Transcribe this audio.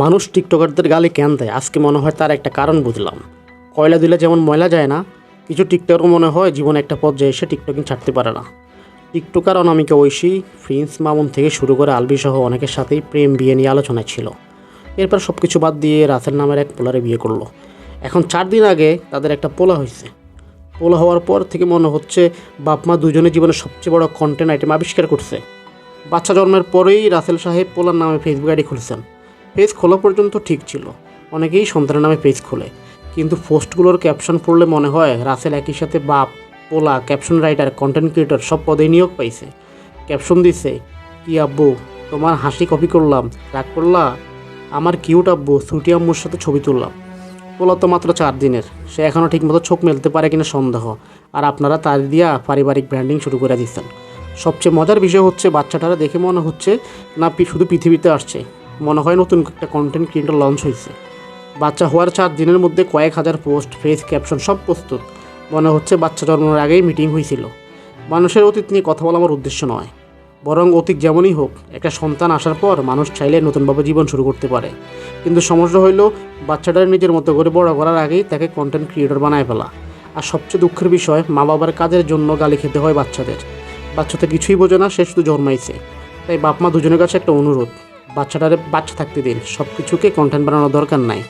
মানুষ টিকটকারদের গালি কেন দেয় আজকে মনে হয় তার একটা কারণ বুঝলাম। কয়লা দিলে যেমন ময়লা যায় না, কিছু টিকটকার মনে হয় জীবনে একটা পর্যায়ে এসে টিকটকিং ছাড়তে পারে না। টিকটকার অনামিকা ঐশী, প্রিন্স মামুন থেকে শুরু করে আলবি সহ অনেকের সাথেই প্রেম বিয়ে নিয়ে আলোচনায় ছিল। এরপর সব কিছু বাদ দিয়ে রাসেল নামের এক পোলারে বিয়ে করলো। এখন 4 দিন আগে তাদের একটা পোলা হয়েছে। পোলা হওয়ার পর থেকে মনে হচ্ছে বাপ মা দুজনের জীবনের সবচেয়ে বড় কন্টেন্ট আইটেম আবিষ্কার করছে। বাচ্চা জন্মের পরেই রাসেল সাহেব পোলার নামে ফেসবুক আইডি খুলেছেন। পেজ খোলা পর্যন্ত ঠিক ছিল, অনেকেই সন্তানের নামে পেজ খোলে, কিন্তু পোস্টগুলোর ক্যাপশন পড়লে মনে হয় রাসেল একই সাথে বাপ, পোলা, ক্যাপশন রাইটার, কন্টেন্ট ক্রিয়েটর সব পদেই নিয়োগ পাইছে। ক্যাপশন দিছে, কি আব্বু তোমার হাসি কপি করলাম, রাগ করলা, আমার কিউট আব্বু ছুটি আম্মুর সাথে ছবি তুললাম। পোলা তো মাত্র 4 দিনের, সে এখনও ঠিকমতো চোখ মেলতে পারে কিনা সন্দেহ, আর আপনারা তার দিয়া পারিবারিক ব্র্যান্ডিং শুরু করে দিচ্ছেন। সবচেয়ে মজার বিষয় হচ্ছে বাচ্চাটারা দেখে মনে হচ্ছে না শুধু পৃথিবীতে আসছে, মনে হয় নতুন একটা কন্টেন্ট ক্রিয়েটর লঞ্চ হয়েছে। বাচ্চা হওয়ার 4 দিনের মধ্যে কয়েক হাজার পোস্ট, ফেস, ক্যাপশন সব প্রস্তুত। মনে হচ্ছে বাচ্চা জন্মের আগেই মিটিং হয়েছিল। মানুষের অতীত নিয়ে কথা বলা আমার উদ্দেশ্য নয়, বরং অতীত যেমনই হোক, একটা সন্তান আসার পর মানুষ চাইলে নতুনভাবে জীবন শুরু করতে পারে। কিন্তু সমস্যা হইল বাচ্চাটার নিজের মতো করে বড় করার আগেই তাকে কন্টেন্ট ক্রিয়েটর বানায় ফেলা। আর সবচেয়ে দুঃখের বিষয়, মা বাবার কাজের জন্য গালি খেতে হয় বাচ্চাদের। বাচ্চাটা কিছুই বোঝে না, সে শুধু জন্মাইছে। তাই বাপ মা দুজনের কাছে একটা অনুরোধ, বাচ্চাটারে বাচ্চা থাকতে দিন, সব কিছুকে কন্টেন্ট বানানোর দরকার নাই।